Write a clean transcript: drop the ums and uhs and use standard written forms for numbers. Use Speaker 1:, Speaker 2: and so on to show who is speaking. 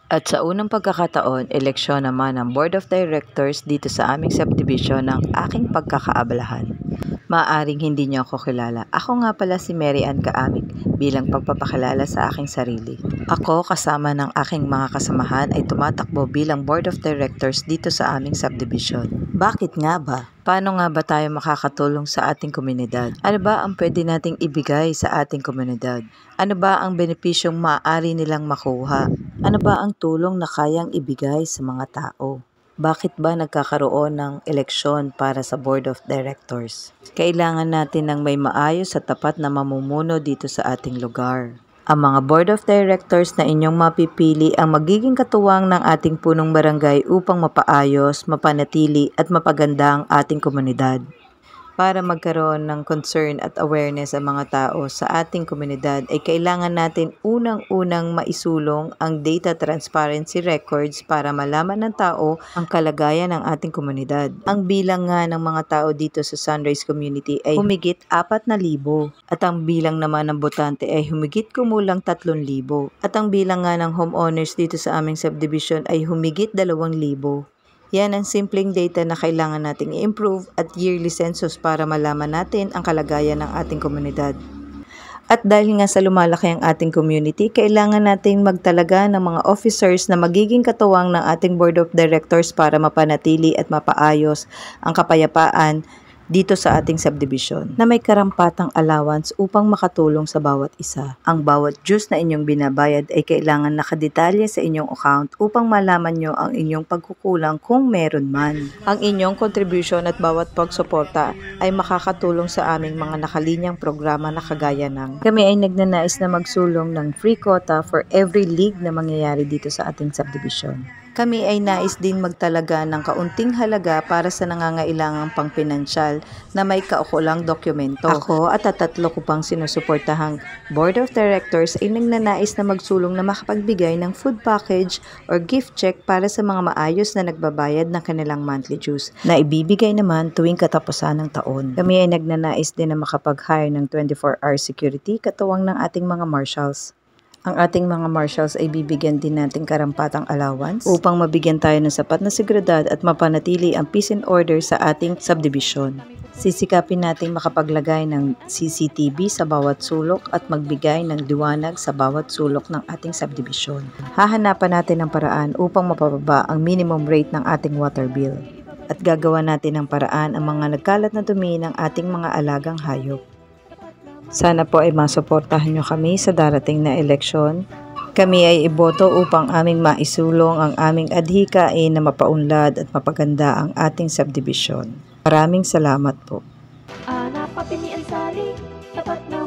Speaker 1: At sa unang pagkakataon, eleksyon naman ng Board of Directors dito sa aming subdivision ng aking pagkakaabalahan. Maaring hindi niyo ako kilala. Ako nga pala si Mary Ann Kaamik bilang pagpapakilala sa aking sarili. Ako kasama ng aking mga kasamahan ay tumatakbo bilang Board of Directors dito sa aming subdivision. Bakit nga ba? Paano nga ba tayo makakatulong sa ating komunidad? Ano ba ang pwede nating ibigay sa ating komunidad? Ano ba ang benepisyong maaari nilang makuha? Ano ba ang tulong na kayang ibigay sa mga tao? Bakit ba nagkakaroon ng eleksyon para sa Board of Directors? Kailangan natin ng may maayos at tapat na mamumuno dito sa ating lugar. Ang mga Board of Directors na inyong mapipili ang magiging katuwang ng ating punong barangay upang mapaayos, mapanatili at mapaganda ang ating komunidad. Para magkaroon ng concern at awareness ang mga tao sa ating komunidad ay kailangan natin unang-unang maisulong ang data transparency records para malaman ng tao ang kalagayan ng ating komunidad. Ang bilang nga ng mga tao dito sa Sunrise Community ay humigit 4,000 at ang bilang naman ng botante ay humigit kumulang 3,000 at ang bilang nga ng homeowners dito sa aming subdivision ay humigit 2,000. Yan ang simpleng data na kailangan nating i-improve at yearly census para malaman natin ang kalagayan ng ating komunidad. At dahil nga sa lumalaki ang ating community, kailangan nating magtalaga ng mga officers na magiging katuwang ng ating Board of Directors para mapanatili at mapaayos ang kapayapaan dito sa ating subdivision na may karampatang allowance upang makatulong sa bawat isa. Ang bawat dues na inyong binabayad ay kailangan nakadetalye sa inyong account upang malaman nyo ang inyong pagkukulang kung meron man. Ang inyong contribution at bawat pagsuporta ay makakatulong sa aming mga nakalinyang programa na kagaya ng kami ay nagnanais na magsulong ng free quota for every league na mangyayari dito sa ating subdivision. Kami ay nais din magtalaga ng kaunting halaga para sa nangangailangang pangpinansyal na may kaukulang dokumento. Ako at tatlo ko pang sinusuportahang Board of Directors ay nagnanais na magsulong na makapagbigay ng food package or gift check para sa mga maayos na nagbabayad ng kanilang monthly dues na ibibigay naman tuwing katapusan ng taon. Kami ay nagnanais din na makapag-hire ng 24-hour security katuwang ng ating mga marshals. Ang ating mga marshals ay bibigyan din natin karampatang allowance upang mabigyan tayo ng sapat na seguridad at mapanatili ang peace and order sa ating subdivision. Sisikapin nating makapaglagay ng CCTV sa bawat sulok at magbigay ng liwanag sa bawat sulok ng ating subdivision. Hahanapan natin ng paraan upang mapababa ang minimum rate ng ating water bill. At gagawa natin ng paraan ang mga nagkalat na dumi ng ating mga alagang hayop. Sana po ay masuportahan nyo kami sa darating na eleksyon. Kami ay iboto upang aming maisulong ang aming adhikain na mapaunlad at mapaganda ang ating subdivision. Maraming salamat po.
Speaker 2: Napapili ang sari, tapat na